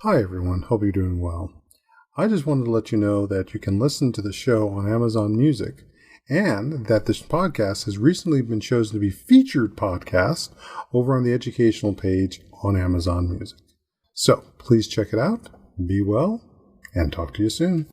Hi everyone, hope you're doing well. I just wanted to let you know that you can listen to the show on Amazon Music and that this podcast has recently been chosen to be featured podcast over on the educational page on Amazon Music. So please check it out, be well, and talk to you soon.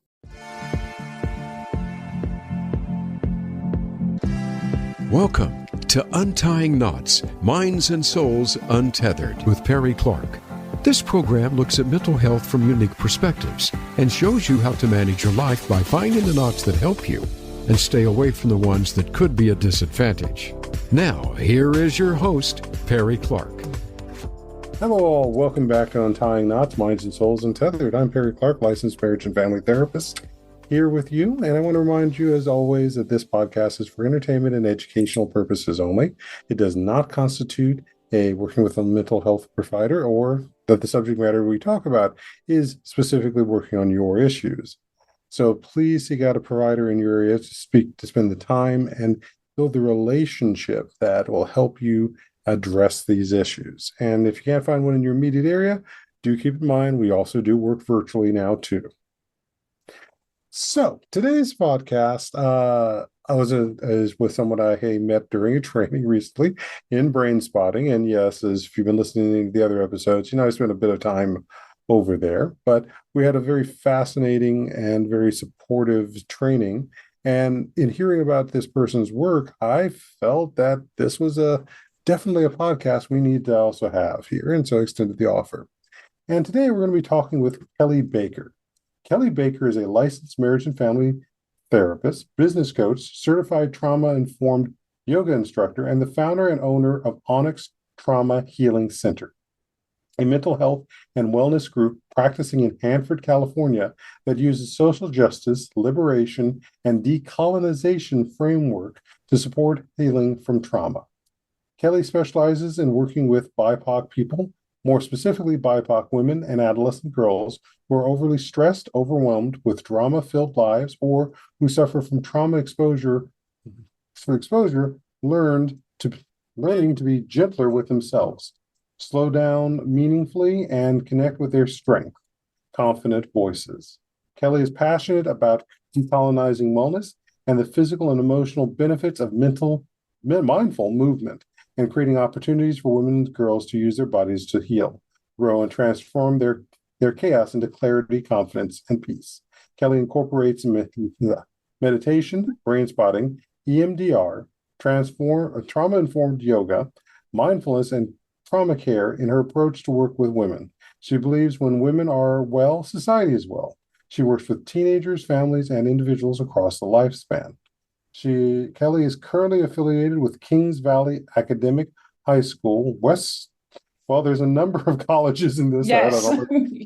Welcome to Untying Knots, Minds and Souls Untethered with Perry Clark. This program looks at mental health from unique perspectives and shows you how to manage your life by finding the knots that help you and stay away from the ones that could be a disadvantage. Now, here is your host, Perry Clark. Hello all, welcome back to Untying Knots, Minds and Souls Untethered. I'm Perry Clark, licensed marriage and family therapist, here with you. And I want to remind you, as always, that this podcast is for entertainment and educational purposes only. It does not constitute working with a mental health provider, or that the subject matter we talk about is specifically working on your issues. So please seek out a provider in your area to spend the time and build the relationship that will help you address these issues. And if you can't find one in your immediate area, do keep in mind we also do work virtually now too. So today's podcast, I was with someone I met during a training recently in Brainspotting. And yes, as if you've been listening to the other episodes, I spent a bit of time over there. But we had a very fascinating and very supportive training. And in hearing about this person's work, I felt that this was definitely a podcast we need to also have here. And so I extended the offer. And today we're going to be talking with Kelly Baker. Kelly Baker is a licensed marriage and family therapist, business coach, certified trauma-informed yoga instructor, and the founder and owner of Onyx Trauma Healing Center, a mental health and wellness group practicing in Hanford, California, that uses social justice, liberation, and decolonization framework to support healing from trauma. Kelly specializes in working with BIPOC people, more specifically BIPOC women and adolescent girls who are overly stressed, overwhelmed with drama-filled lives, or who suffer from trauma exposure, learning to be gentler with themselves, slow down meaningfully, and connect with their strength, confident voices. Kelly is passionate about decolonizing wellness and the physical and emotional benefits of mindful movement, and creating opportunities for women and girls to use their bodies to heal, grow, and transform their chaos into clarity, confidence, and peace. Kelly incorporates meditation, brainspotting, EMDR, trauma-informed yoga, mindfulness, and trauma care in her approach to work with women. She believes when women are well, society is well. She works with teenagers, families, and individuals across the lifespan. Kelly is currently affiliated with Kings Valley Academic High School, there's a number of colleges in this. Yes.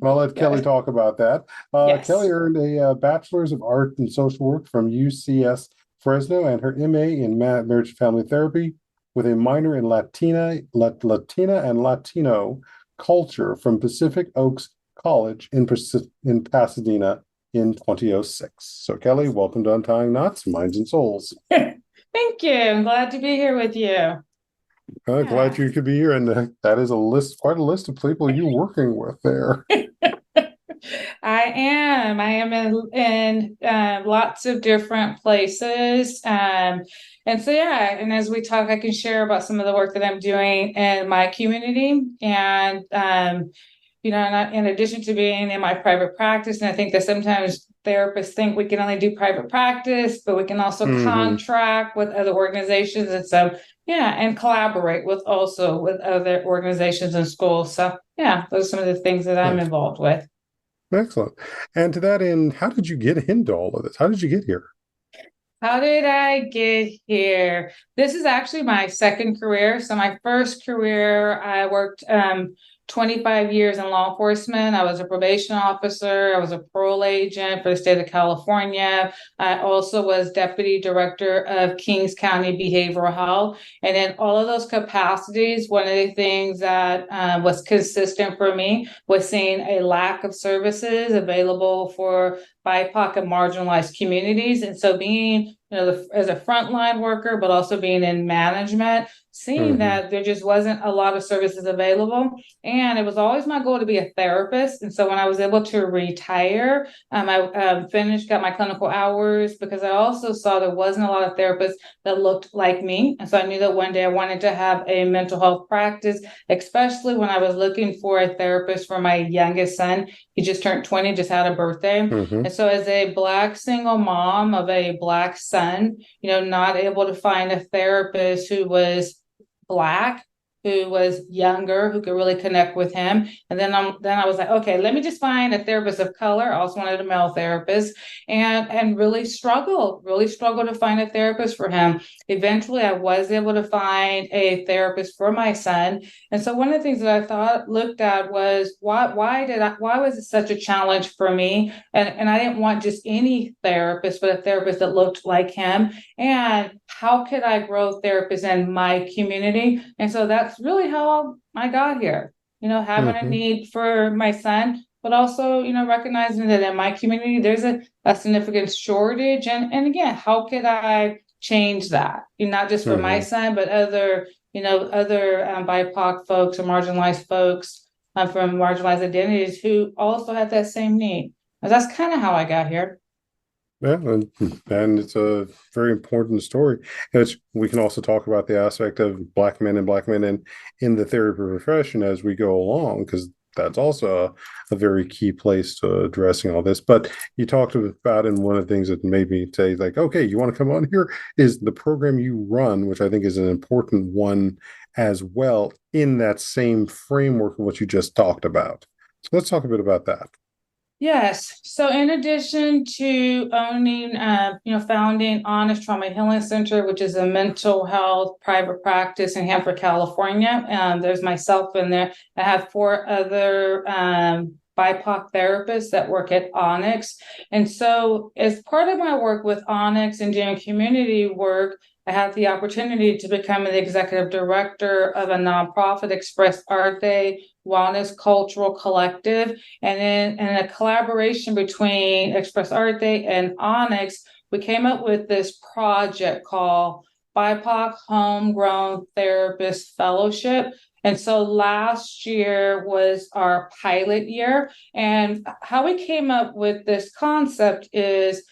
I'll let Kelly talk about that. Yes. Kelly earned a Bachelor's of Art and Social Work from UCS Fresno and her MA in Marriage and Family Therapy with a minor in Latina and Latino culture from Pacific Oaks College in Pasadena in 2006. So Kelly, welcome to Untying Knots, Minds and Souls. Thank you. I'm glad to be here with you. Glad you could be here. And that is quite a list of people you're working with there. I am in lots of different places. And as we talk, I can share about some of the work that I'm doing in my community. And, in addition to being in my private practice, and I think that sometimes therapists think we can only do private practice, but we can also contract with other organizations. And so, and collaborate with other organizations and schools. So, those are some of the things that I'm involved with. Excellent. And to that end, how did you get into all of this? How did you get here? How did I get here? This is actually my second career. So my first career, I worked 25 years in law enforcement. I was a probation officer. I was a parole agent for the state of California. I also was deputy director of Kings County Behavioral Health. And in all of those capacities, one of the things that was consistent for me was seeing a lack of services available for BIPOC and marginalized communities. And so being, as a frontline worker, but also being in management, seeing that there just wasn't a lot of services available. And it was always my goal to be a therapist. And so when I was able to retire, I got my clinical hours, because I also saw there wasn't a lot of therapists that looked like me. And so I knew that one day I wanted to have a mental health practice, especially when I was looking for a therapist for my youngest son. He just turned 20, just had a birthday. And so as a Black single mom of a Black son, not able to find a therapist who was Black, who was younger, who could really connect with him. And then I was like, okay, let me just find a therapist of color. I also wanted a male therapist, and really struggled to find a therapist for him. Eventually, I was able to find a therapist for my son. And so one of the things that I looked at was why was it such a challenge for me? And I didn't want just any therapist, but a therapist that looked like him. And how could I grow therapists in my community? And so that's really how I got here, having a need for my son, but also, recognizing that in my community, there's a significant shortage. And again, how could I change that? Not just for my son, but other BIPOC folks or marginalized folks from marginalized identities who also had that same need. And that's kind of how I got here. Yeah, and it's a very important story. We can also talk about the aspect of Black men in the therapy profession as we go along, because that's also a very key place to addressing all this. But you talked about, and one of the things that made me say, like, okay, you want to come on here, is the program you run, which I think is an important one as well, in that same framework of what you just talked about. So let's talk a bit about that. Yes. So in addition to founding Onyx Trauma Healing Center, which is a mental health private practice in Hanford, California, there's myself in there. I have 4 other BIPOC therapists that work at Onyx. And so as part of my work with Onyx and doing community work, I had the opportunity to become the executive director of a nonprofit, ExpresArte Wellness Cultural Collective. And in a collaboration between ExpresArte and Onyx, we came up with this project called BIPOC Homegrown Therapist Fellowship. And so last year was our pilot year. And how we came up with this concept is,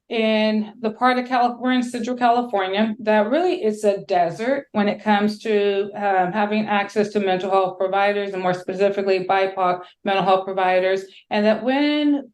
in the part of California, Central California, that really is a desert when it comes to having access to mental health providers, and more specifically BIPOC mental health providers. And that when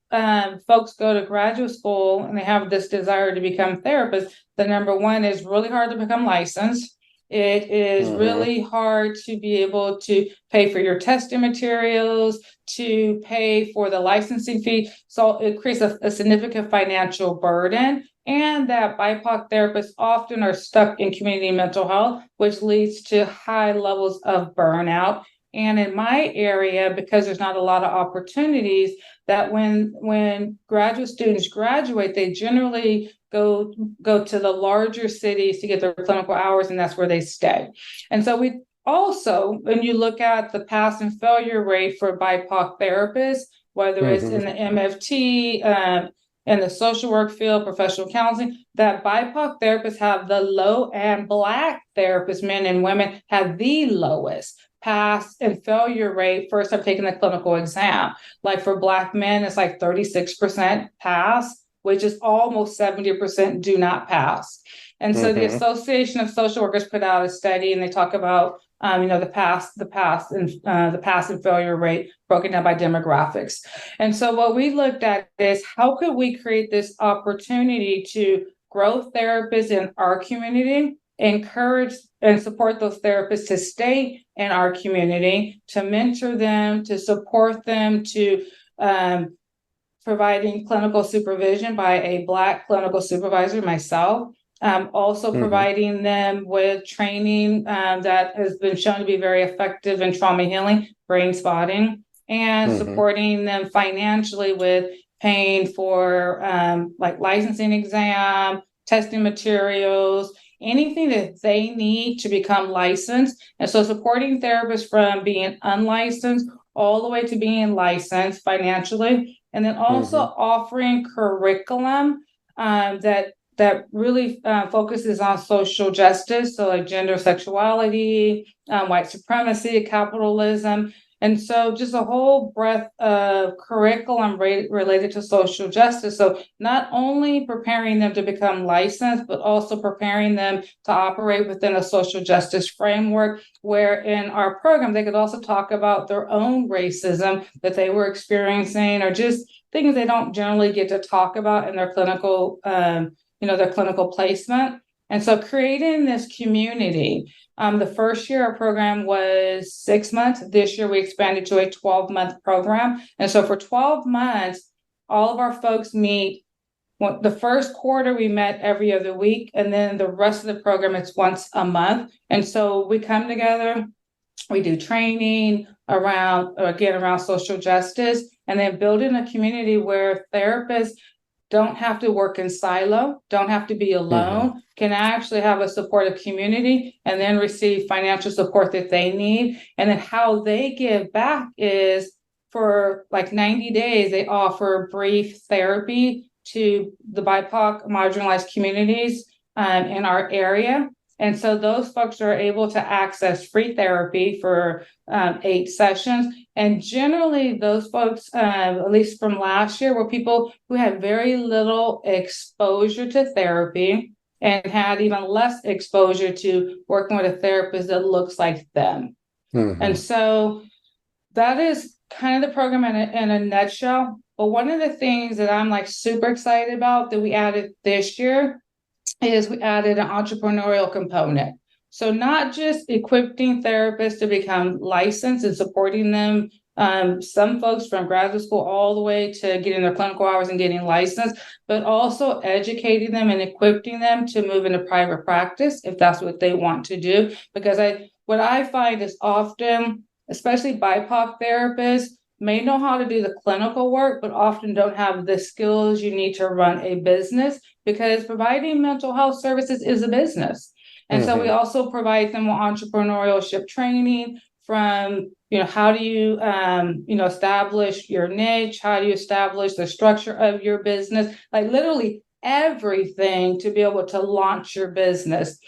folks go to graduate school and they have this desire to become therapists, the number one is really hard to become licensed. It is really hard to be able to pay for your testing materials, to pay for the licensing fee. So it creates a significant financial burden. And that BIPOC therapists often are stuck in community mental health, which leads to high levels of burnout. And in my area, because there's not a lot of opportunities, that when graduate students graduate, they generally go to the larger cities to get their clinical hours, and that's where they stay. And so we also, when you look at the pass and failure rate for BIPOC therapists, whether it's in the MFT, in the social work field, professional counseling, that BIPOC therapists have the low, and Black therapists, men and women, have the lowest pass and failure rate first time taking the clinical exam. Like for Black men, it's like 36% pass, which is almost 70% do not pass. And so the Association of Social Workers put out a study, and they talk about the pass and failure rate broken down by demographics. And so what we looked at is, how could we create this opportunity to grow therapists in our community, encourage and support those therapists to stay in our community, to mentor them, to support them, to providing clinical supervision by a Black clinical supervisor, myself. Also providing them with training that has been shown to be very effective in trauma healing, Brainspotting, and supporting them financially with paying for like licensing exam, testing materials, anything that they need to become licensed. And so supporting therapists from being unlicensed all the way to being licensed financially, and then also offering curriculum that that really focuses on social justice, so like gender, sexuality, white supremacy, capitalism. And so just a whole breadth of curriculum related to social justice. So not only preparing them to become licensed, but also preparing them to operate within a social justice framework, where in our program, they could also talk about their own racism that they were experiencing, or just things they don't generally get to talk about in their clinical, their clinical placement. And so creating this community, the first year our program was 6 months. This year we expanded to a 12-month program. And so for 12 months, all of our folks meet. The first quarter we met every other week, and then the rest of the program it's once a month. And so we come together, we do training around social justice, and then building a community where therapists don't have to work in silo, don't have to be alone, can actually have a supportive community and then receive financial support that they need. And then how they give back is for like 90 days, they offer brief therapy to the BIPOC marginalized communities in our area. And so those folks are able to access free therapy for 8 sessions. And generally, those folks, at least from last year, were people who had very little exposure to therapy and had even less exposure to working with a therapist that looks like them. And so that is kind of the program in a nutshell. But one of the things that I'm like super excited about that we added this year is we added an entrepreneurial component. So not just equipping therapists to become licensed and supporting them, some folks from graduate school all the way to getting their clinical hours and getting licensed, but also educating them and equipping them to move into private practice if that's what they want to do. Because what I find is often, especially BIPOC therapists, may know how to do the clinical work, but often don't have the skills you need to run a business, because providing mental health services is a business. And so we also provide them with entrepreneurship training from, how do you, establish your niche? How do you establish the structure of your business? Like literally everything to be able to launch your business.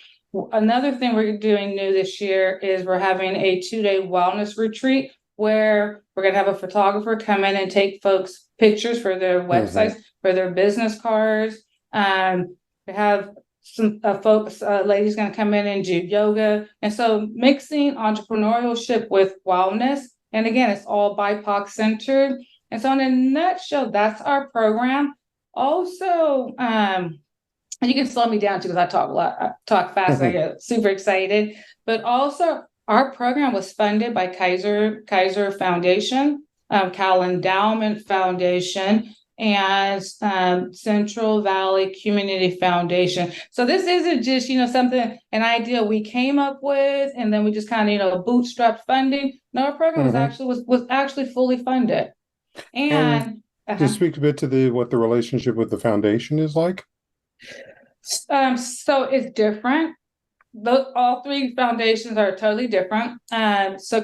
Another thing we're doing new this year is we're having a 2-day wellness retreat where we're going to have a photographer come in and take folks pictures for their websites, for their business cards. We have some folks, ladies going to come in and do yoga. And so mixing entrepreneurship with wellness. And again, it's all BIPOC centered. And so in a nutshell, that's our program. Also, you can slow me down too, because I talk a lot, I talk fast, I get super excited. But also, our program was funded by Kaiser Foundation, Cal Endowment Foundation, and Central Valley Community Foundation. So this isn't just, an idea we came up with and then we just kind of, bootstrapped funding. No, our program was actually fully funded. And just speak a bit to what the relationship with the foundation is like. So it's different. All 3 foundations are totally different. So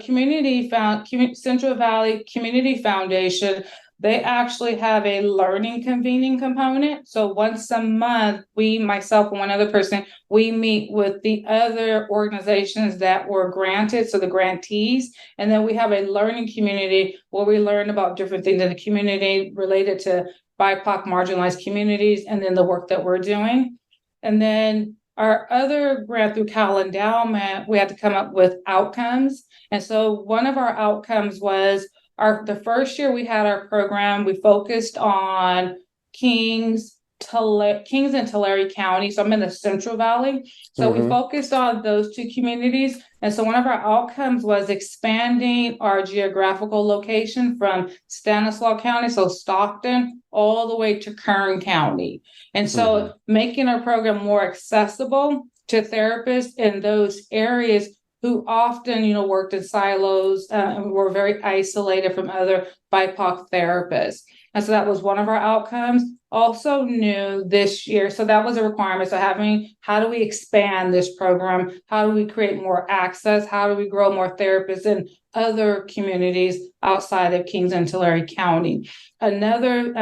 Central Valley Community Foundation, they actually have a learning convening component. So once a month, myself and one other person, we meet with the other organizations that were granted, so the grantees. And then we have a learning community where we learn about different things in the community related to BIPOC marginalized communities, and then the work that we're doing. And then our other grant through Cal Endowment, we had to come up with outcomes. And so one of our outcomes was the first year we had our program, we focused on Kings and Tulare County. So I'm in the Central Valley. So we focused on those 2 communities. And so one of our outcomes was expanding our geographical location from Stanislaus County, so Stockton, all the way to Kern County. And so making our program more accessible to therapists in those areas who often, worked in silos and were very isolated from other BIPOC therapists. And so that was one of our outcomes. Also new this year, so that was a requirement. So how do we expand this program? How do we create more access? How do we grow more therapists in other communities outside of Kings and Tulare County? Another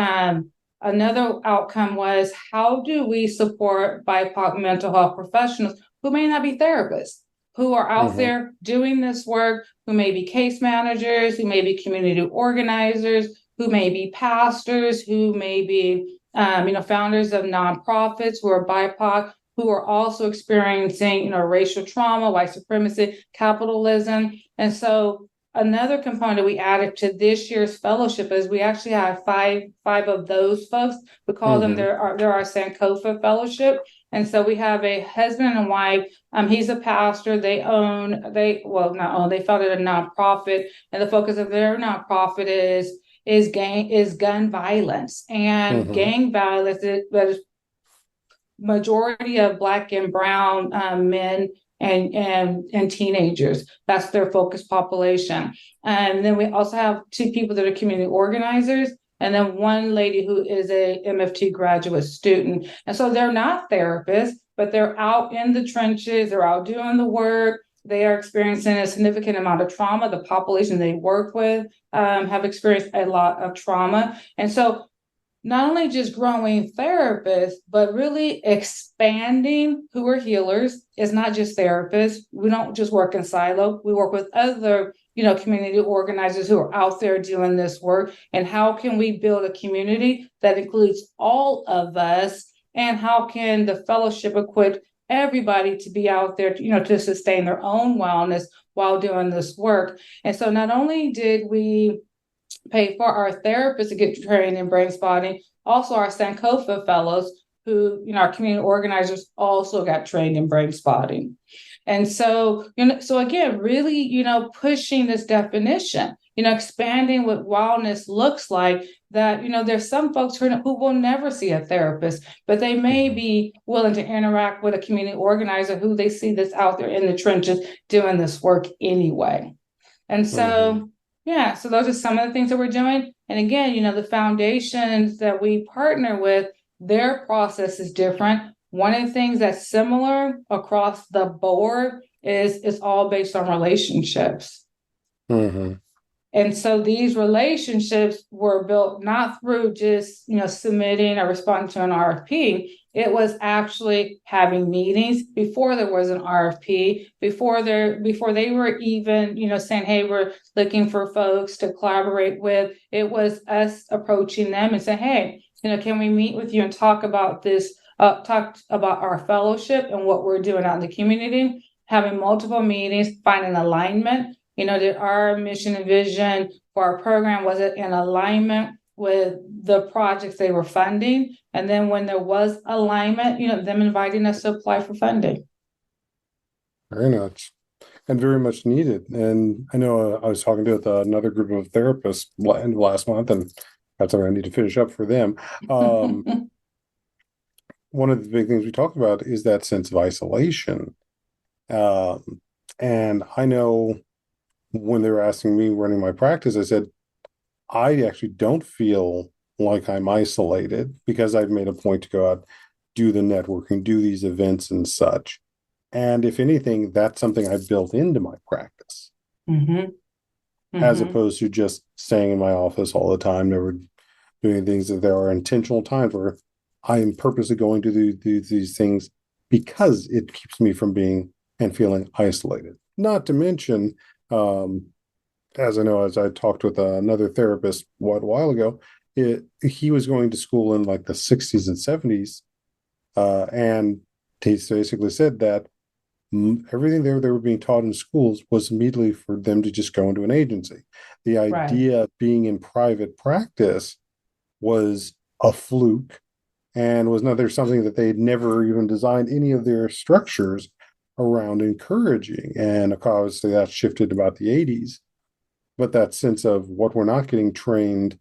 another outcome was, how do we support BIPOC mental health professionals who may not be therapists, who are out there doing this work, who may be case managers, who may be community organizers, who may be pastors, who may be founders of nonprofits who are BIPOC, who are also experiencing racial trauma, white supremacy, capitalism. And so another component we added to this year's fellowship is we actually have five of those folks. We call them they're our Sankofa Fellowship. And so we have a husband and wife. He's a pastor. They founded a nonprofit, and the focus of their nonprofit is gun violence and gang violence. That is majority of Black and brown men and teenagers. That's their focus population. And then we also have two people that are community organizers, and then one lady who is a MFT graduate student. And so they're not therapists, but they're out in the trenches, they're out doing the work. They are experiencing a significant amount of trauma. The population they work with have experienced a lot of trauma. And so not only just growing therapists, but really expanding who are healers. It's not just therapists. We don't just work in silo. We work with other, community organizers who are out there doing this work. And how can we build a community that includes all of us? And how can the fellowship equip everybody to be out there, to sustain their own wellness while doing this work? And so not only did we pay for our therapists to get trained in Brainspotting, also our Sankofa fellows who, our community organizers also got trained in Brainspotting. And so, so again, really, pushing this definition, expanding what wellness looks like, that, there's some folks who will never see a therapist, but they may be willing to interact with a community organizer who they see that's out there in the trenches doing this work anyway. And so, yeah, so those are some of the things that we're doing. And again, the foundations that we partner with, their process is different. One of the things that's similar across the board is it's all based on relationships. And so these relationships were built not through just, submitting or responding to an RFP. It was actually having meetings before there was an RFP, before they were even, saying, hey, we're looking for folks to collaborate with. It was us approaching them and saying, hey, can we meet with you and talk about this, talk about our fellowship and what we're doing out in the community, having multiple meetings, finding alignment. Did our mission and vision for our program, was it in alignment with the projects they were funding? And then when there was alignment, them inviting us to apply for funding. Very much. And very much needed. And I know I was talking to another group of therapists last month, and that's something I need to finish up for them. One of the big things we talked about is that sense of isolation. And I know when they were asking me running my practice, I said, I actually don't feel like I'm isolated because I've made a point to go out, do the networking, do these events and such. And if anything, that's something I've built into my practice, as opposed to just staying in my office all the time, never doing things. That there are intentional times where I am purposely going to do these things because it keeps me from being and feeling isolated. Not to mention, as I know, as I talked with another therapist a while ago, he was going to school in like the 60s and 70s, and he basically said that everything they were being taught in schools was immediately for them to just go into an agency. The idea of being in private practice was a fluke and was something that they'd never even designed any of their structures around encouraging. And obviously that shifted about the 80s. But that sense of what we're not getting trained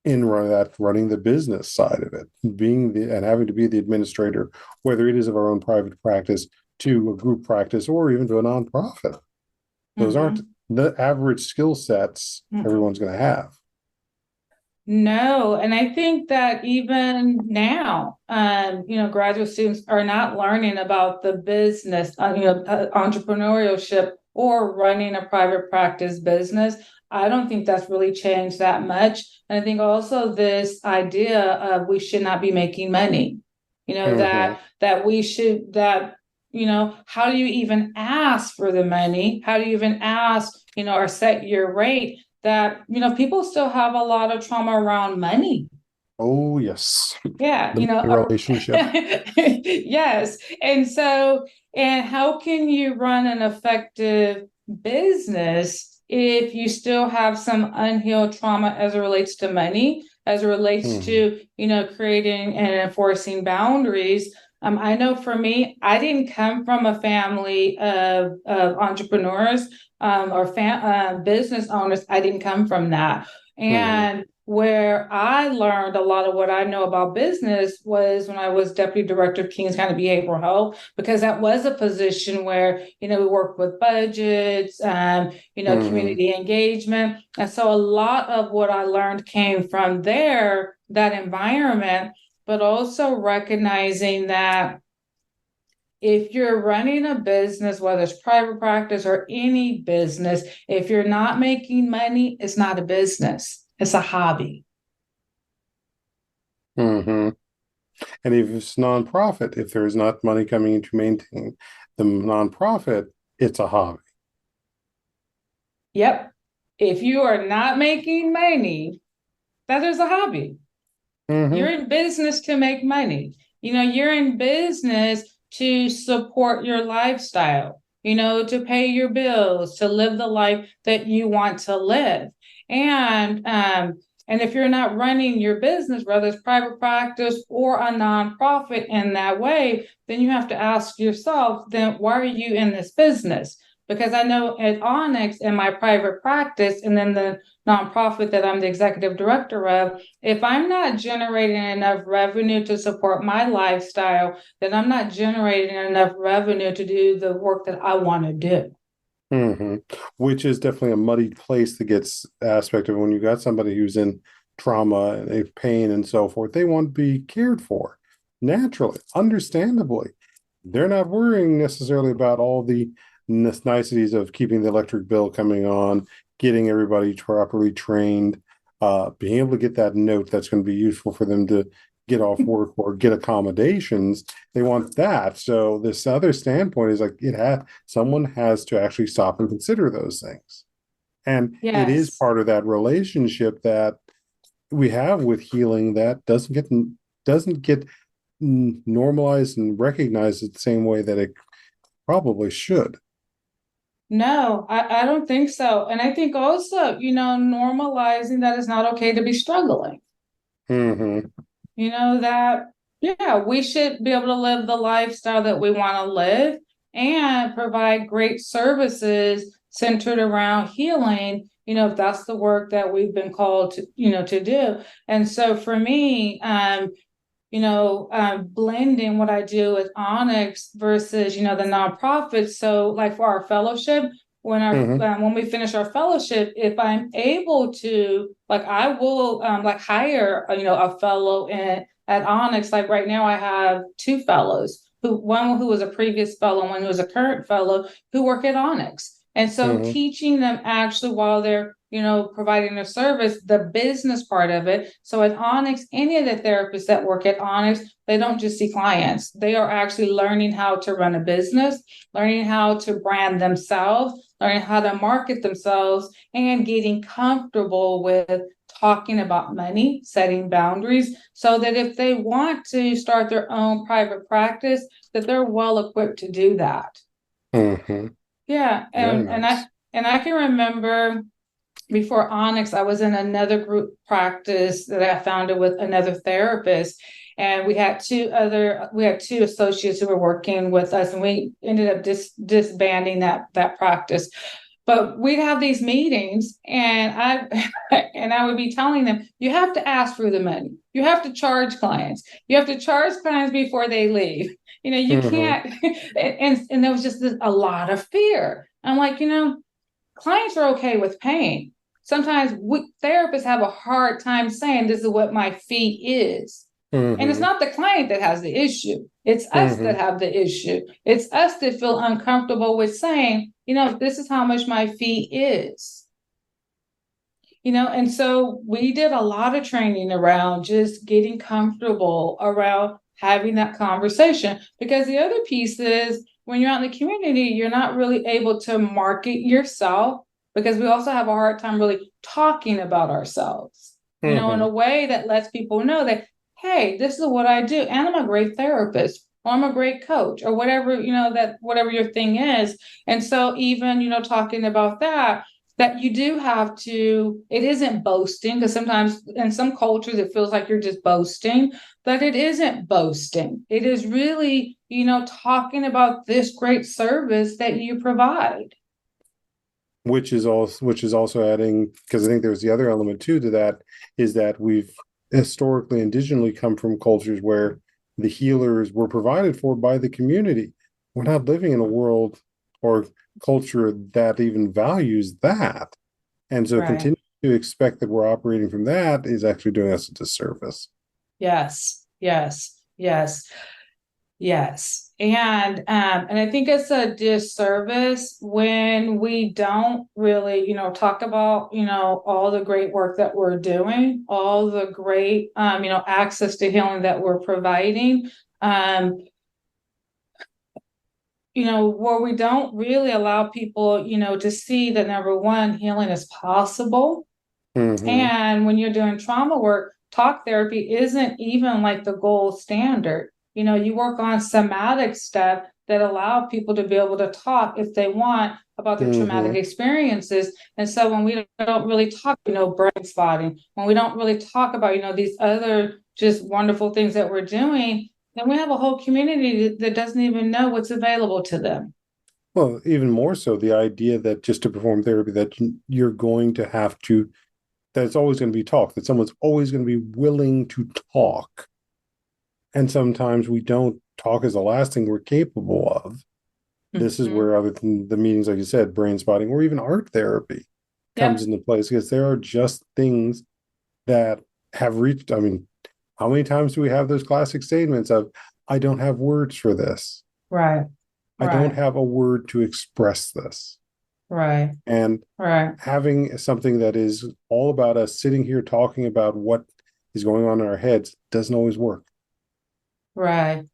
in running the business side of it, and having to be the administrator, whether it is of our own private practice to a group practice or even to a nonprofit. Those aren't the average skill sets everyone's going to have. No, and I think that even now, graduate students are not learning about the business, entrepreneurship or running a private practice business. I don't think that's really changed that much. And I think also this idea of we should not be making money, that we should, that, how do you even ask for the money? How do you even ask, or set your rate? That, people still have a lot of trauma around money. Oh, yes. Yeah, The relationship. yes. And how can you run an effective business if you still have some unhealed trauma as it relates to money, as it relates to, creating and enforcing boundaries? I know for me, I didn't come from a family of entrepreneurs or business owners. I didn't come from that. And where I learned a lot of what I know about business was when I was deputy director of Kings County Behavioral Health, because that was a position where, we worked with budgets, community engagement. And so a lot of what I learned came from there, that environment, but also recognizing that if you're running a business, whether it's private practice or any business, if you're not making money, it's not a business. It's a hobby. And if it's nonprofit, if there's not money coming in to maintain the nonprofit, it's a hobby. Yep. If you are not making money, that is a hobby. You're in business to make money. You're in business to support your lifestyle, to pay your bills, to live the life that you want to live. And if you're not running your business, whether it's private practice or a nonprofit in that way, then you have to ask yourself, then why are you in this business? Because I know at Onyx, in my private practice, and then the nonprofit that I'm the executive director of, if I'm not generating enough revenue to support my lifestyle, then I'm not generating enough revenue to do the work that I want to do. Which is definitely a muddied place that gets aspect of when you got somebody who's in trauma and pain and so forth. They want to be cared for naturally, understandably. They're not worrying necessarily about all the niceties of keeping the electric bill coming on, getting everybody properly trained, being able to get that note that's going to be useful for them to get off work or get accommodations. They want that. So this other standpoint is like someone has to actually stop and consider those things. And it is part of that relationship that we have with healing that doesn't get normalized and recognized the same way that it probably should. No, I don't think so. And I think also, normalizing that it's not okay to be struggling. We should be able to live the lifestyle that we want to live and provide great services centered around healing, if that's the work that we've been called to do. And so for me, blending what I do with Onyx versus, the nonprofit. So like for our fellowship, when we finish our fellowship, if I'm able to, I will hire, a fellow at Onyx. Like right now I have two fellows, one who was a previous fellow and one who was a current fellow who work at Onyx. And so teaching them actually while they're, providing their service, the business part of it. So at Onyx, any of the therapists that work at Onyx, they don't just see clients. They are actually learning how to run a business, learning how to brand themselves, learning how to market themselves, and getting comfortable with talking about money, setting boundaries, so that if they want to start their own private practice, that they're well equipped to do that. Yeah. And I can remember before Onyx, I was in another group practice that I founded with another therapist. And we had two associates who were working with us, and we ended up disbanding that practice. But we'd have these meetings, and I would be telling them, you have to ask for the money. You have to charge clients. You have to charge clients before they leave. You can't. And there was just a lot of fear. I'm like, clients are okay with pain. Sometimes therapists have a hard time saying this is what my fee is. And it's not the client that has the issue. It's us that have the issue. It's us that feel uncomfortable with saying, this is how much my fee is. And so we did a lot of training around just getting comfortable around having that conversation, because the other piece is when you're out in the community, you're not really able to market yourself, because we also have a hard time really talking about ourselves, in a way that lets people know that, hey, this is what I do, and I'm a great therapist, or I'm a great coach, or whatever, that whatever your thing is. And so even, talking about that you do have to, it isn't boasting, because sometimes in some cultures it feels like you're just boasting, but it isn't boasting. It is really, talking about this great service that you provide. Which is also adding, because I think there's the other element too to that, is that we've historically indigenously come from cultures where the healers were provided for by the community. We're not living in a world or culture that even values that. And so continue to expect that we're operating from that is actually doing us a disservice. Yes, yes, yes, yes. And I think it's a disservice when we don't really, talk about, all the great work that we're doing, all the great, access to healing that we're providing. Where we don't really allow people, to see that, number one, healing is possible. And when you're doing trauma work, talk therapy isn't even like the gold standard. You work on somatic stuff that allow people to be able to talk if they want about their traumatic experiences. And so when we don't really talk, brain spotting, when we don't really talk about, these other just wonderful things that we're doing, then we have a whole community that doesn't even know what's available to them. Well, even more so, the idea that just to perform therapy, that you're going to have to, that it's always going to be talk, that someone's always going to be willing to talk. And sometimes we don't talk as the last thing we're capable of. This is where, other than the meetings, like you said, brain spotting, or even art therapy comes into place, because there are just things that have reached, I mean, how many times do we have those classic statements of, I don't have words for this. Right. I don't have a word to express this. Right. And having something that is all about us sitting here talking about what is going on in our heads doesn't always work. Right.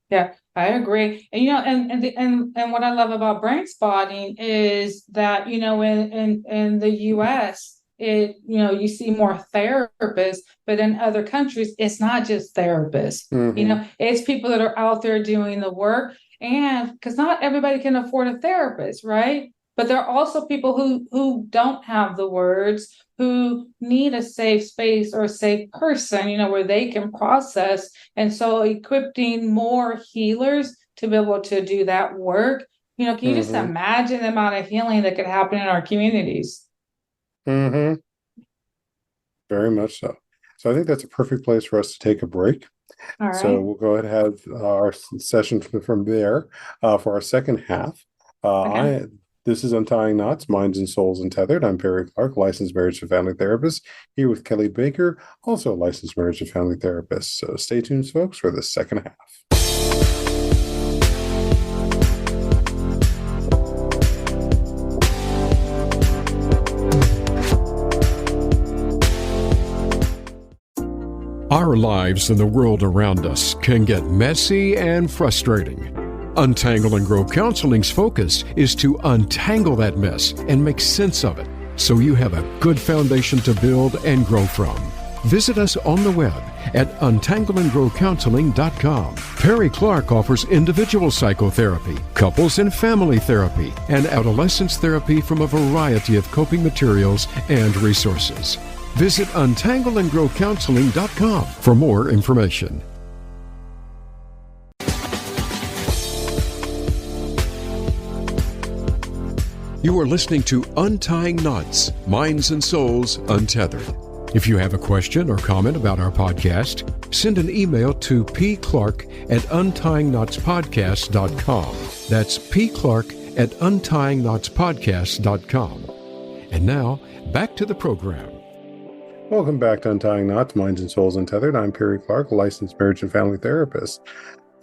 Yeah, I agree. And what I love about brain spotting is that, in the US, you see more therapists, but in other countries, it's not just therapists. It's people that are out there doing the work. And because not everybody can afford a therapist, right? But there are also people who don't have the words, who need a safe space or a safe person, where they can process. And so equipping more healers to be able to do that work, can you just imagine the amount of healing that could happen in our communities? Very much so. So I think that's a perfect place for us to take a break. All right. So we'll go ahead and have our session from there for our second half. This is Untying Knots, Minds and Souls Untethered. I'm Perry Clark, licensed marriage and family therapist, here with Kelly Baker, also a licensed marriage and family therapist. So stay tuned, folks, for the second half. Our lives and the world around us can get messy and frustrating. Untangle and Grow Counseling's focus is to untangle that mess and make sense of it, so you have a good foundation to build and grow from. Visit us on the web at untangleandgrowcounseling.com. Perry Clark offers individual psychotherapy, couples and family therapy, and adolescence therapy from a variety of coping materials and resources. Visit untangleandgrowcounseling.com for more information. You are listening to Untying Knots, Minds and Souls Untethered. If you have a question or comment about our podcast, send an email to pclark@untyingknotspodcast.com. That's pclark@untyingknotspodcast.com. And now, back to the program. Welcome back to Untying Knots, Minds and Souls Untethered. I'm Perry Clark, licensed marriage and family therapist.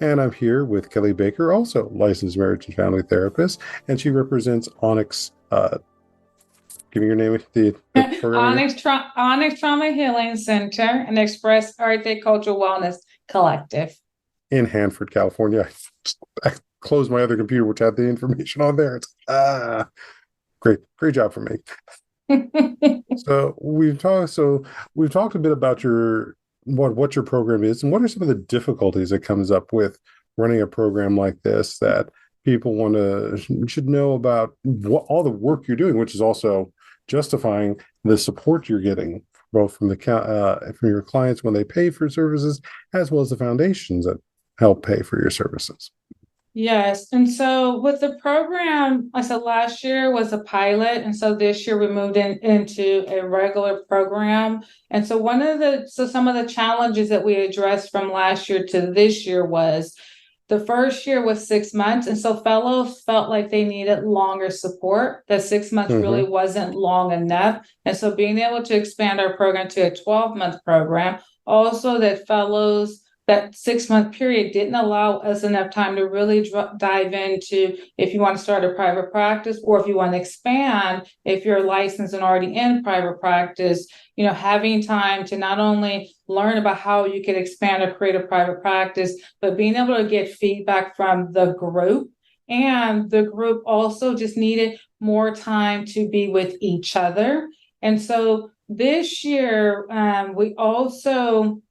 And I'm here with Kelly Baker, also licensed marriage and family therapist, and she represents Onyx Give me your name, the program again. Onyx Trauma Healing Center and ExpresArte Cultural Wellness Collective. In Hanford, California. I closed my other computer, which had the information on there. It's great job for me. So we've talked a bit about what your program is, and what are some of the difficulties that comes up with running a program like this that people should know about all the work you're doing, which is also justifying the support you're getting both from your clients when they pay for services, as well as the foundations that help pay for your services. Yes. And so with the program, I said last year was a pilot. And so this year we moved into a regular program. And so some of the challenges that we addressed from last year to this year was the first year was 6 months. And so fellows felt like they needed longer support, that 6 months really wasn't long enough. And so being able to expand our program to a 12-month program, also that fellows, that 6-month period didn't allow us enough time to really dive into if you want to start a private practice or if you want to expand, if you're licensed and already in private practice, having time to not only learn about how you can expand or create a private practice, but being able to get feedback from the group. And the group also just needed more time to be with each other. And so this year, we also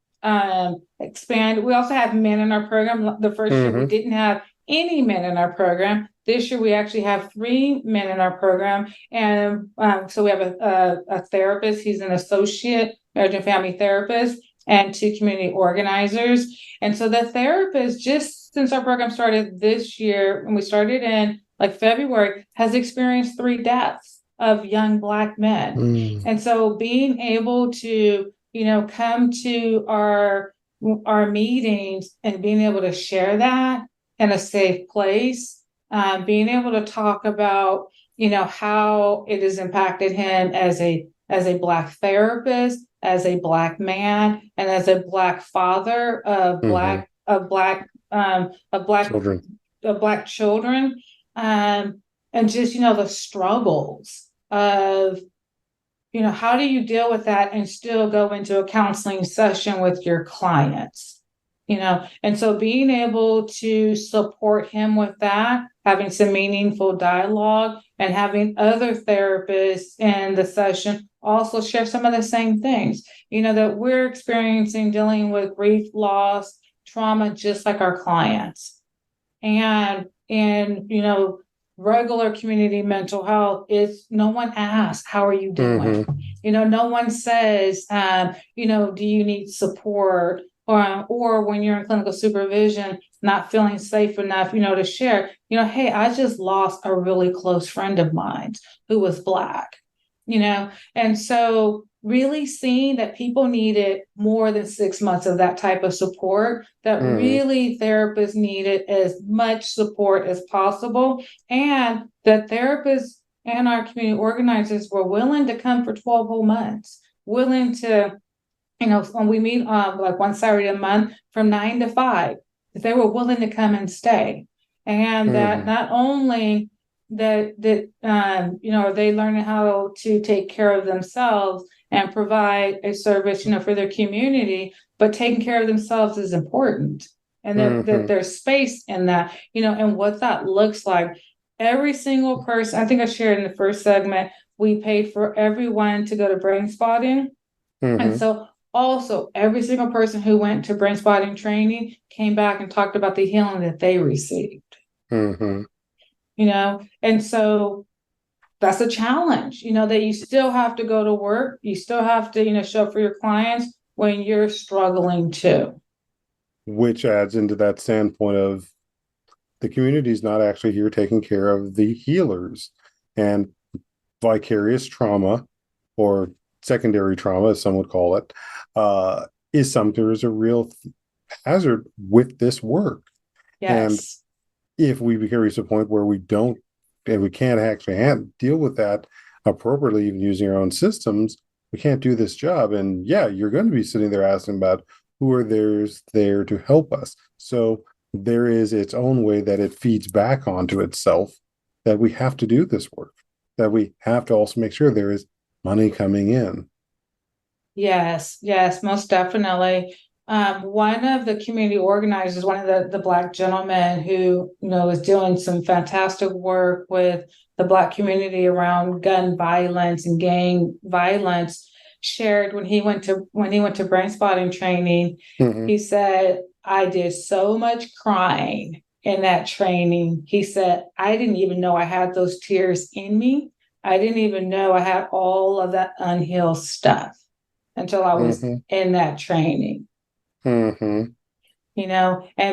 expand. We also have men in our program. The first year we didn't have any men in our program. This year we actually have 3 men in our program, and so we have a therapist. He's an associate marriage and family therapist, and 2 community organizers. And so the therapist, just since our program started this year, and we started in February, has experienced 3 deaths of young Black men. And so being able to come to our meetings and being able to share that in a safe place, being able to talk about, how it has impacted him as a Black therapist, as a Black man, and as a Black father of Black children, and just, the struggles of, how do you deal with that and still go into a counseling session with your clients? And so being able to support him with that, having some meaningful dialogue, and having other therapists in the session also share some of the same things, that we're experiencing, dealing with grief, loss, trauma, just like our clients. And regular community mental health is no one asks, how are you doing? No one says, do you need support? Or when you're in clinical supervision, not feeling safe enough, to share, hey, I just lost a really close friend of mine who was Black, and so really seeing that people needed more than 6 months of that type of support, that really therapists needed as much support as possible, and that therapists and our community organizers were willing to come for 12 whole months, willing to, when we meet one Saturday a month from 9 to 5, that they were willing to come and stay. And that not only that are they learning how to take care of themselves and provide a service, for their community, but taking care of themselves is important. And that there's space in that, and what that looks like. Every single person, I think I shared in the first segment, we paid for everyone to go to Brainspotting. And so also every single person who went to Brainspotting training came back and talked about the healing that they received. And so that's a challenge, that you still have to go to work. You still have to, show up for your clients when you're struggling too. Which adds into that standpoint of the community is not actually here taking care of the healers, and vicarious trauma, or secondary trauma, as some would call it, is something that is a real hazard with this work. Yes. And if we reach a point where we don't, and we can't actually deal with that appropriately, even using our own systems, we can't do this job. And yeah, you're going to be sitting there asking about who are there to help us. So there is its own way that it feeds back onto itself, that we have to do this work. that we have to also make sure there is money coming in. Yes, yes, most definitely. One of the community organizers, one of the Black gentlemen who, is doing some fantastic work with the Black community around gun violence and gang violence, shared when he went to Brainspotting training, he said, I did so much crying in that training. He said, I didn't even know I had those tears in me. I didn't even know I had all of that unhealed stuff until I was in that training. And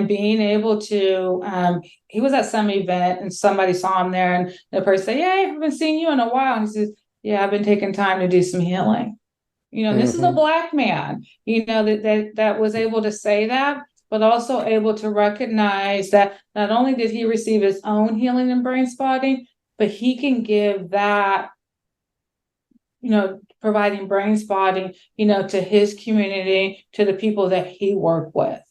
being able to, he was at some event and somebody saw him there, and the person said, yeah, I haven't seen you in a while. And he says, yeah, I've been taking time to do some healing. This is a Black man, that was able to say that, but also able to recognize that not only did he receive his own healing and Brainspotting, but he can give that, providing Brainspotting, to his community, to the people that he worked with.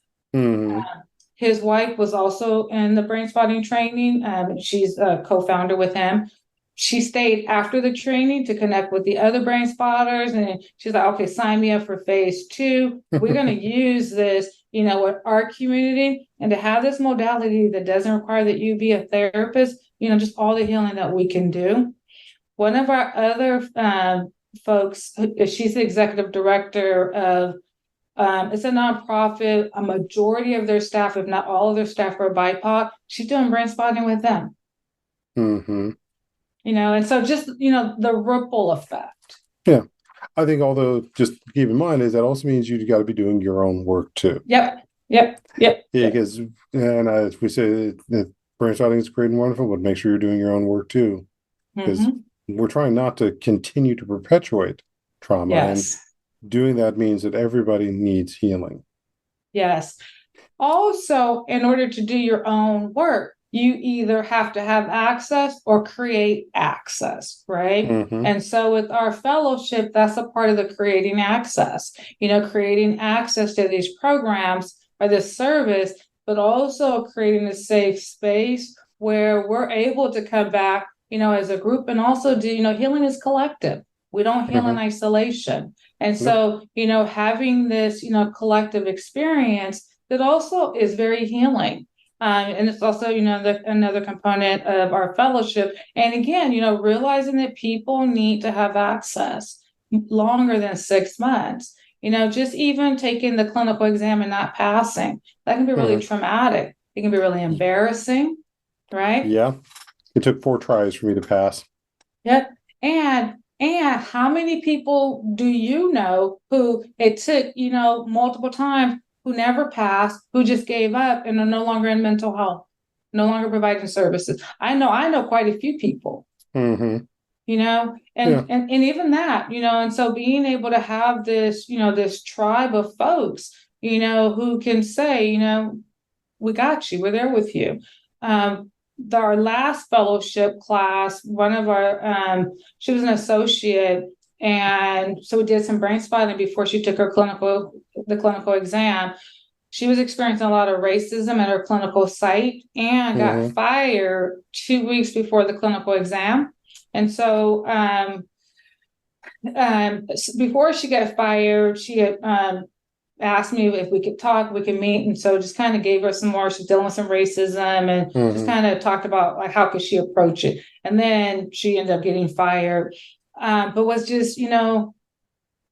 His wife was also in the Brainspotting training. She's a co-founder with him. She stayed after the training to connect with the other brain spotters. And she's like, okay, sign me up for phase 2. We're going to use this, with our community, and to have this modality that doesn't require that you be a therapist, just all the healing that we can do. One of our other folks, she's the executive director of, it's a nonprofit. A majority of their staff, if not all of their staff, are BIPOC. She's doing Brainspotting with them. And so just, the ripple effect. Yeah. I think, although, just keep in mind, is that also means you got to be doing your own work too. Yep. Because, and as we say, that Brainspotting is great and wonderful, but make sure you're doing your own work too. Because we're trying not to continue to perpetuate trauma. Yes. And doing that means that everybody needs healing. Yes. Also, in order to do your own work, you either have to have access or create access, right? And so with our fellowship, that's a part of the creating access, creating access to these programs or this service, but also creating a safe space where we're able to come back, as a group, and also do, healing is collective. We don't heal in isolation. And so, having this, collective experience that also is very healing. And it's also, another component of our fellowship. And again, realizing that people need to have access longer than 6 months. Just even taking the clinical exam and not passing, that can be really traumatic. It can be really embarrassing, right? Yeah. It took 4 tries for me to pass. Yep. And how many people do you know who it took, multiple times, who never passed, who just gave up and are no longer in mental health, no longer providing services? I know quite a few people, and even that, and so being able to have this, this tribe of folks, who can say, we got you, we're there with you. Our last fellowship class, one of our, she was an associate, and so we did some Brainspotting before she took the clinical exam. She was experiencing a lot of racism at her clinical site and got fired 2 weeks before the clinical exam. And so before she got fired, she had asked me if we could talk, we could meet. And so just kind of gave her some more, she's dealing with some racism, and just kind of talked about like how could she approach it. And then she ended up getting fired. But was just,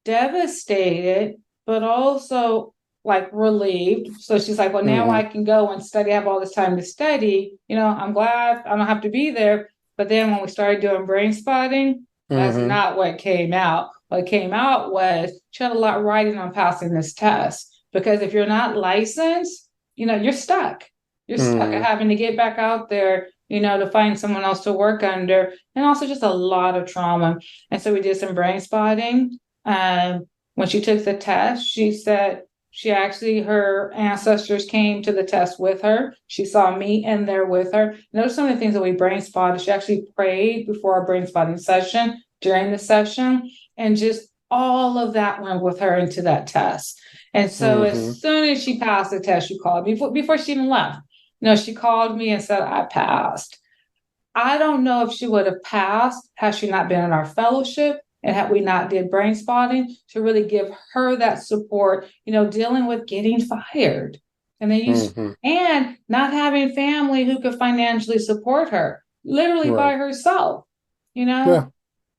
devastated, but also like relieved. So she's like, well, now I can go and study. I have all this time to study. I'm glad I don't have to be there. But then when we started doing Brainspotting, that's not what came out. What came out was she had a lot riding on passing this test. Because if you're not licensed, you're stuck. You're stuck at having to get back out there, to find someone else to work under, and also just a lot of trauma. And so we did some Brainspotting. When she took the test, she said her ancestors came to the test with her. She saw me in there with her. And those are some of the things that we Brainspotted. She actually prayed before our Brainspotting session, during the session, and just all of that went with her into that test. And so as soon as she passed the test, she called me before she even left. She called me and said, I passed. I don't know if she would have passed had she not been in our fellowship and had we not did Brainspotting to really give her that support, dealing with getting fired. And then and not having family who could financially support her, literally by herself, Yeah.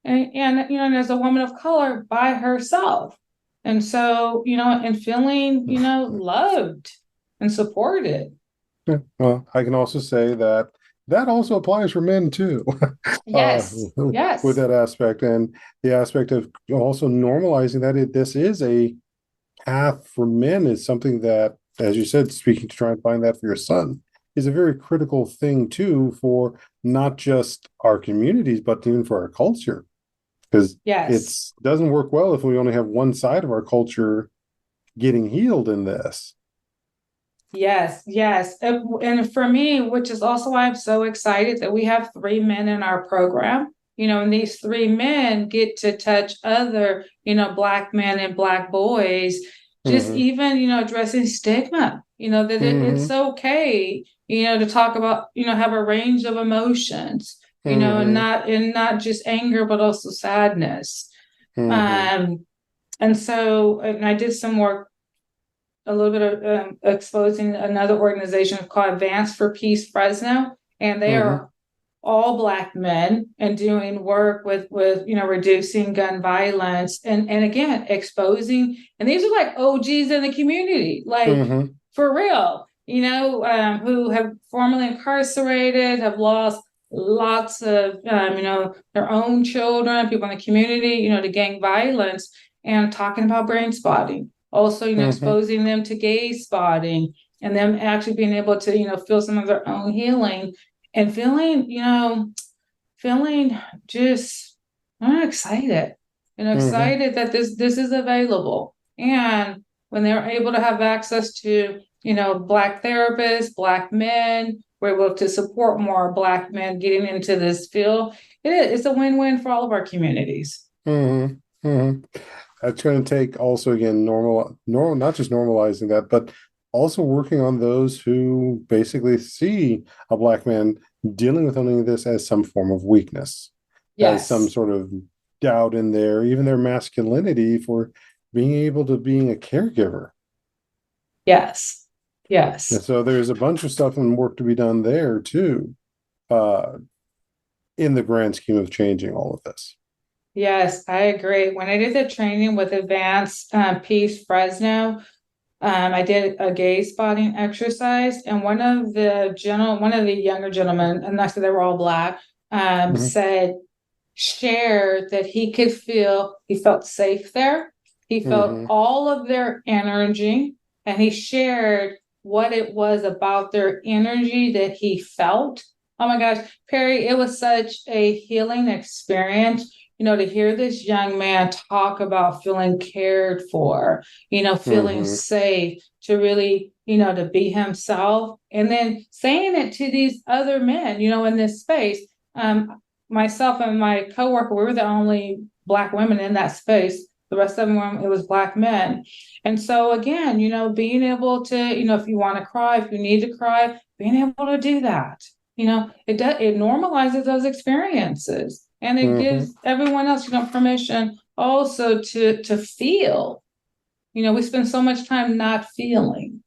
and as a woman of color by herself. And so, and feeling, loved and supported. Yeah. Well, I can also say that that also applies for men too, Yes. with Yes. that aspect, and the aspect of also normalizing that this is a path for men is something that, as you said, speaking to try and find that for your son is a very critical thing too for not just our communities, but even for our culture, because it Yes. doesn't work well if we only have one side of our culture getting healed in this. Yes, yes. And for me, which is also why I'm so excited that we have 3 men in our program, and these 3 men get to touch other, Black men and Black boys, just even, addressing stigma, that it's okay, to talk about, have a range of emotions, and not just anger, but also sadness. And so, and I did some work a little bit of exposing another organization called Advance for Peace Fresno, and they are all Black men and doing work with reducing gun violence and again exposing. And these are like OGs in the community, like for real, who have formerly incarcerated, have lost lots of their own children, people in the community, to gang violence, and talking about Brainspotting. Also, exposing them to gaze spotting and them actually being able to, feel some of their own healing and feeling just excited, excited that this is available. And when they're able to have access to, Black therapists, Black men, we're able to support more Black men getting into this field. It's a win-win for all of our communities. That's going to take also again normal, not just normalizing that, but also working on those who basically see a Black man dealing with only this as some form of weakness, as some sort of doubt in there, even their masculinity for being able to being a caregiver. Yes. Yes. And so there's a bunch of stuff and work to be done there too, in the grand scheme of changing all of this. Yes, I agree. When I did the training with Advanced Peace Fresno, I did a gaze spotting exercise, and one of the younger gentlemen, and I said they were all Black, shared that he felt safe there. He felt all of their energy, and he shared what it was about their energy that he felt. Oh my gosh, Perry, it was such a healing experience, to hear this young man talk about feeling cared for, feeling safe, to really, to be himself, and then saying it to these other men, in this space. Myself and my coworker, we were the only Black women in that space. The rest of them it was Black men. And so again, being able to, if you want to cry, if you need to cry, being able to do that, it normalizes those experiences. And it gives everyone else, permission also to feel. We spend so much time not feeling.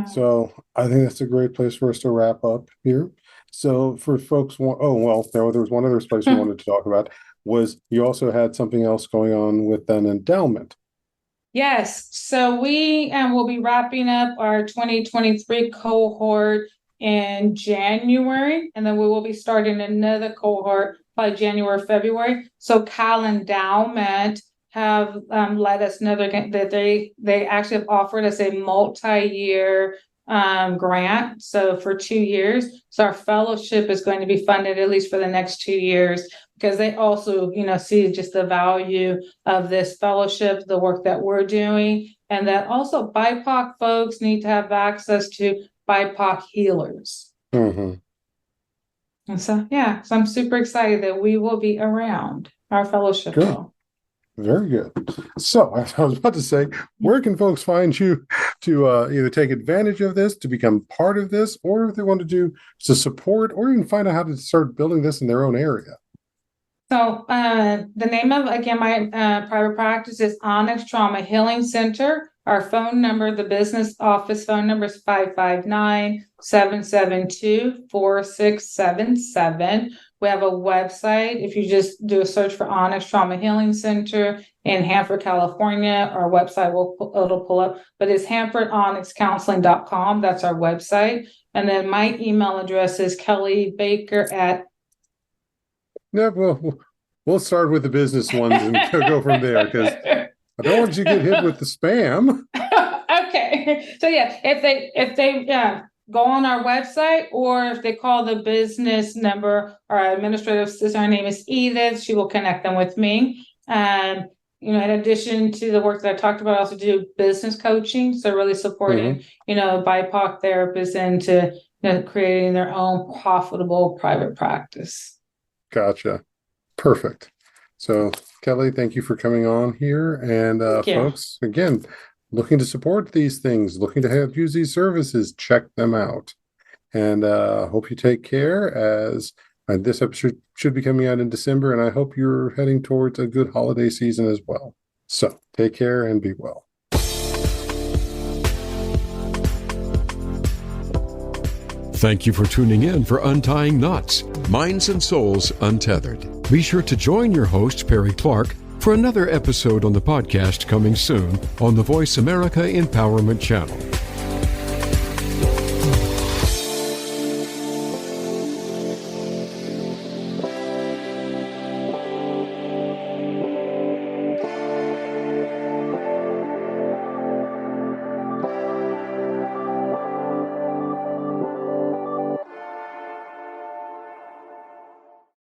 So I think that's a great place for us to wrap up here. So for folks, there was one other space we wanted to talk about, was you also had something else going on with an endowment. Yes. So we will be wrapping up our 2023 cohort in January, and then we will be starting another cohort by January, February. So Cal Endowment have let us know that they actually have offered us a multi-year grant. So for 2 years. So our fellowship is going to be funded at least for the next 2 years, because they also, see just the value of this fellowship, the work that we're doing, and that also BIPOC folks need to have access to BIPOC healers. And so, so I'm super excited that we will be around. Our fellowship will. Very good. So I was about to say, where can folks find you to either take advantage of this, to become part of this, or if they want to do to support, or even find out how to start building this in their own area. So the name of, again, my private practice is Onyx Trauma Healing Center. Our phone number, the business office phone number is 559-772-4677. We have a website. If you just do a search for Onyx Trauma Healing Center in Hanford, California, our website it'll pull up, but it's HanfordOnyxCounseling.com. That's our website. And then my email address is kellybaker at. Yeah, we'll start with the business ones and go from there, because I don't want you to get hit with the spam. Okay. So yeah, if they go on our website, or if they call the business number, our administrative assistant, her name is Edith, she will connect them with me. And in addition to the work that I talked about, I also do business coaching. So really supporting, BIPOC therapists into creating their own profitable private practice. Gotcha. Perfect. So, Kelly, thank you for coming on here. And folks, again, looking to support these things, looking to use these services, check them out. And hope you take care, as this episode should be coming out in December, and I hope you're heading towards a good holiday season as well. So, take care and be well. Thank you for tuning in for Untying Knots, Minds and Souls Untethered. Be sure to join your host, Perry Clark, for another episode on the podcast coming soon on the Voice America Empowerment Channel.